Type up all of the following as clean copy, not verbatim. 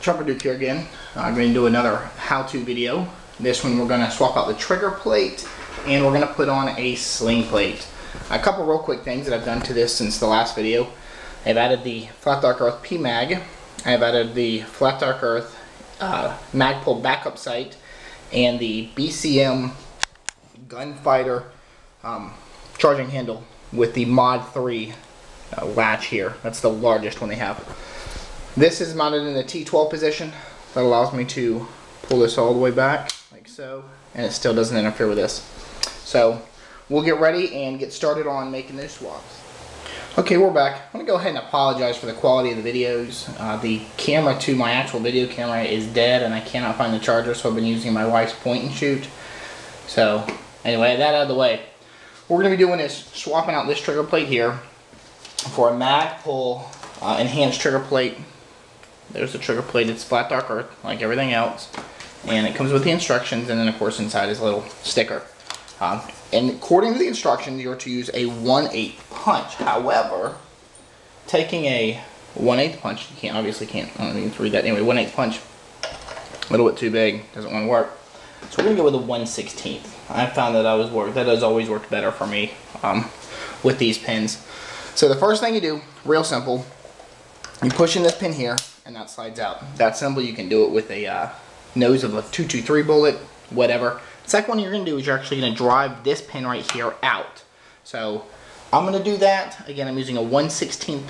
Chopper Duke here again. I'm going to do another how-to video. This one we're going to swap out the trigger plate and we're going to put on a sling plate. A couple real quick things that I've done to this since the last video. I've added the Flat Dark Earth PMag. I've added the Flat Dark Earth MagPul backup sight and the BCM Gunfighter charging handle with the Mod 3 latch here. That's the largest one they have. This is mounted in the T12 position. That allows me to pull this all the way back like so, and it still doesn't interfere with this. So we'll get ready and get started on making those swaps. Okay, we're back. I'm going to go ahead and apologize for the quality of the videos. The camera to my actual video camera is dead and I cannot find the charger, so I've been using my wife's point and shoot. So anyway, that out of the way. What we're going to be doing is swapping out this trigger plate here for a MagPul Enhanced trigger plate. There's the trigger plate. It's Flat Dark Earth like everything else, and it comes with the instructions, and then of course inside is a little sticker. And according to the instructions, you're to use a 1/8 punch. However, taking a 1/8 punch, you obviously can't. I don't need to read that anyway. 1/8 punch, a little bit too big, doesn't want to work. So we're gonna go with a 1/16. I found that that has always worked better for me with these pins. So the first thing you do, real simple, you push in this pin here, and that slides out. That's simple. You can do it with a nose of a 223 bullet, whatever. The second one you're going to do is you're actually going to drive this pin right here out. So I'm going to do that. Again, I'm using a 1/16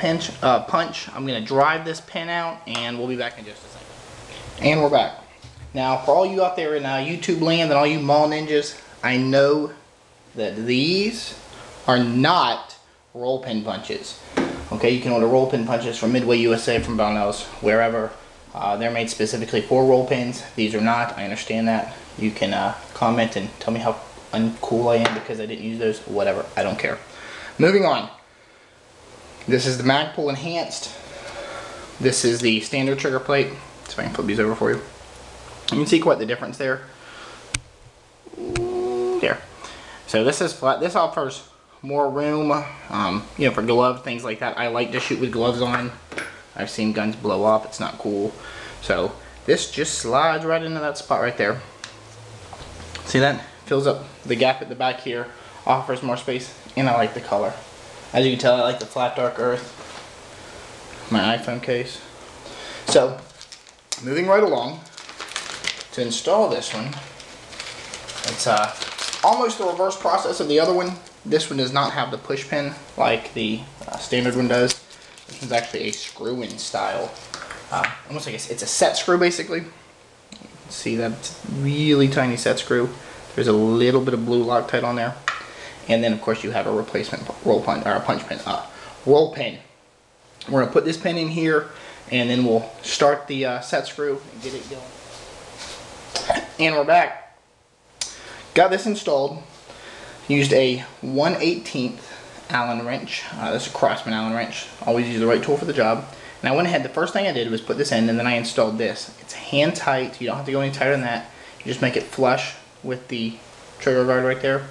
punch. I'm going to drive this pin out, and we'll be back in just a second. And we're back. Now, for all you out there in YouTube land and all you mall ninjas, I know that these are not roll pin punches. Okay, you can order roll pin punches from Midway USA, from Brownells, wherever. They're made specifically for roll pins. These are not. I understand that. You can comment and tell me how uncool I am because I didn't use those. Whatever. I don't care. Moving on. This is the MagPul Enhanced. This is the standard trigger plate. So I can flip these over for you. You can see quite the difference there. There. So this is flat. This offers more room, you know, for gloves, things like that. I like to shoot with gloves on. I've seen guns blow up. It's not cool. So this just slides right into that spot right there. See that? Fills up the gap at the back here, offers more space, and I like the color. As you can tell, I like the Flat Dark Earth. My iPhone case. So, moving right along, to install this one, it's almost the reverse process of the other one. This one does not have the push pin like the standard one does. This one's actually a screw-in style. Almost like it's a set screw basically. You can see that it's a really tiny set screw. There's a little bit of blue Loctite on there. And then of course you have a replacement roll pin, or a punch pin, roll pin. We're gonna put this pin in here and then we'll start the set screw and get it going. And we're back. Got this installed. Used a 1/18 Allen wrench. This is a Craftsman Allen wrench. Always use the right tool for the job. And I went ahead, the first thing I did was put this in, and then I installed this. It's hand tight. You don't have to go any tighter than that. You just make it flush with the trigger guard right there.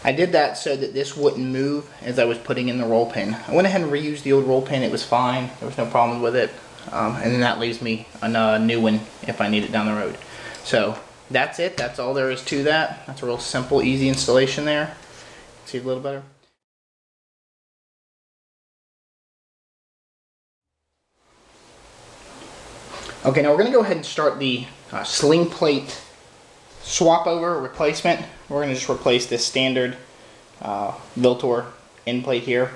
I did that so that this wouldn't move as I was putting in the roll pin. I went ahead and reused the old roll pin. It was fine. There was no problem with it. And then that leaves me a new one if I need it down the road. So that's it. That's all there is to that. That's a real simple, easy installation there. See it a little better. Okay, now we're going to go ahead and start the sling plate swap over replacement. We're going to just replace this standard Viltor end plate here,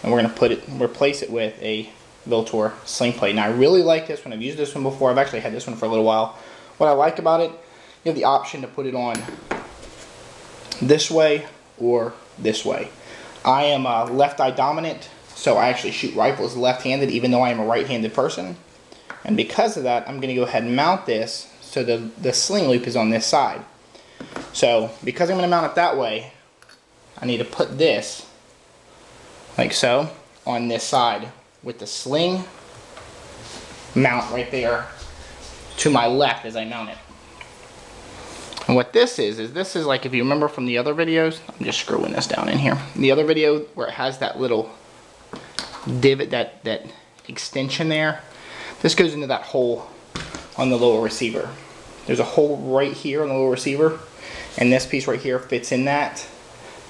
and we're going to replace it with a Viltor sling plate. Now I really like this one. I've used this one before. I've actually had this one for a little while. What I like about it, you have the option to put it on this way or this way. I am left eye dominant, so I actually shoot rifles left-handed even though I am a right-handed person. And because of that, I'm going to go ahead and mount this so the sling loop is on this side. So because I'm going to mount it that way, I need to put this, like so, on this side with the sling mount right there to my left as I mount it. And what this is this is like, if you remember from the other videos, I'm just screwing this down in here. The other video where it has that little divot, that extension there, this goes into that hole on the lower receiver. There's a hole right here on the lower receiver, and this piece right here fits in that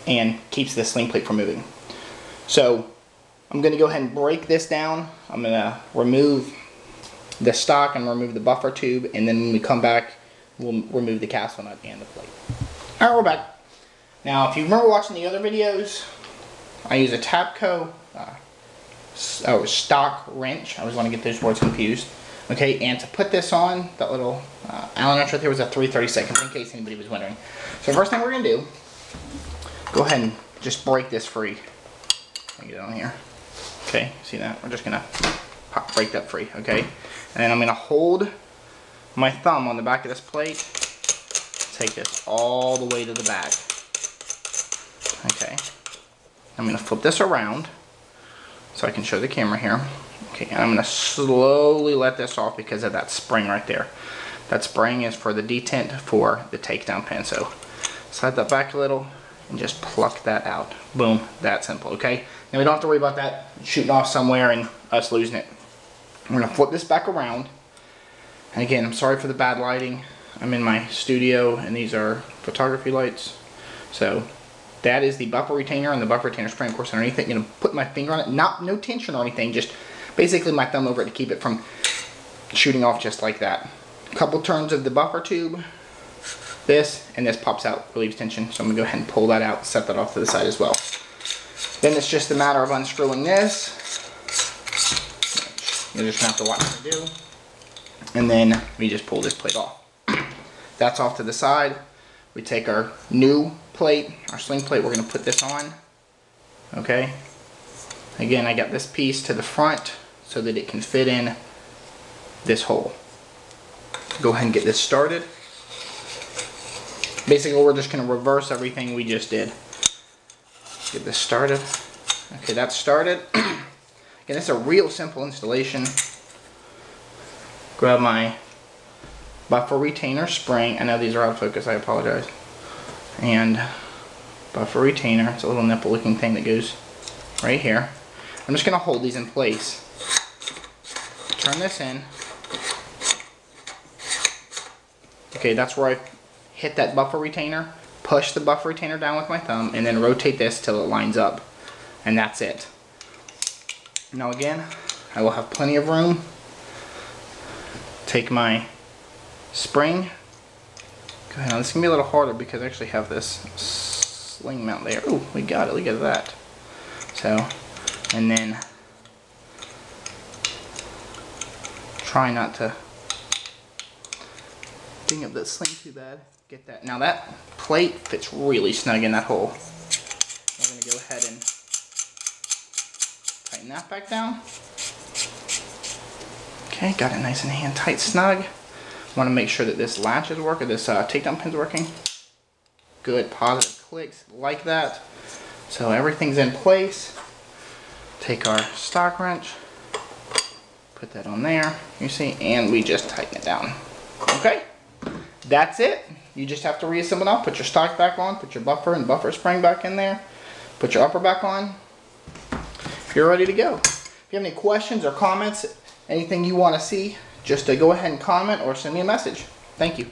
and keeps the sling plate from moving. So I'm going to go ahead and break this down. I'm going to remove the stock and remove the buffer tube, and then when we come back, we'll remove the castle nut and the plate. Alright, we're back. Now, if you remember watching the other videos, I use a Tapco stock wrench. I always want to get those words confused. Okay, and to put this on, that little Allen wrench right there was a 3/32, in case anybody was wondering. So the first thing we're going to do, go ahead and just break this free. Let me get it on here. Okay, see that? We're just going to break that free, okay? And then I'm going to hold my thumb on the back of this plate, take this all the way to the back. Okay, I'm going to flip this around so I can show the camera here. Okay, and I'm going to slowly let this off because of that spring right there. That spring is for the detent for the takedown pin. So slide that back a little and just pluck that out. Boom, that simple, okay? Now we don't have to worry about that shooting off somewhere and us losing it. I'm going to flip this back around. And again, I'm sorry for the bad lighting. I'm in my studio and these are photography lights. So that is the buffer retainer and the buffer retainer spring, of course, underneath it. I'm going to put my finger on it, no tension or anything, just basically my thumb over it to keep it from shooting off just like that. A couple turns of the buffer tube, this, and this pops out, relieves tension. So I'm going to go ahead and pull that out, set that off to the side as well. Then it's just a matter of unscrewing this. You're just going to have to watch what I do. And then we just pull this plate off. That's off to the side. We take our new plate, our sling plate, we're going to put this on. Okay. Again, I got this piece to the front so that it can fit in this hole. Go ahead and get this started. Basically, we're just going to reverse everything we just did. Get this started. Okay, that's started. Again, it's a real simple installation. Grab my buffer retainer spring. I know these are out of focus, I apologize. And buffer retainer, it's a little nipple looking thing that goes right here. I'm just going to hold these in place. Turn this in. Okay, that's where I hit that buffer retainer. Push the buffer retainer down with my thumb and then rotate this till it lines up. And that's it. Now again, I will have plenty of room. Take my spring. Go ahead. Now this is going to be a little harder because I actually have this sling mount there. Oh, we got it. Look at that. So, and then try not to ding up that sling too bad. Get that. Now that plate fits really snug in that hole. We're going to go ahead and tighten that back down. Okay, got it nice and hand tight, snug. Want to make sure that this latch is working, this takedown pin's working. Good, positive clicks like that. So everything's in place. Take our stock wrench, put that on there, you see, and we just tighten it down. Okay, that's it. You just have to reassemble now. Put your stock back on, put your buffer and buffer spring back in there, put your upper back on. You're ready to go. If you have any questions or comments, anything you want to see, just go ahead and comment or send me a message. Thank you.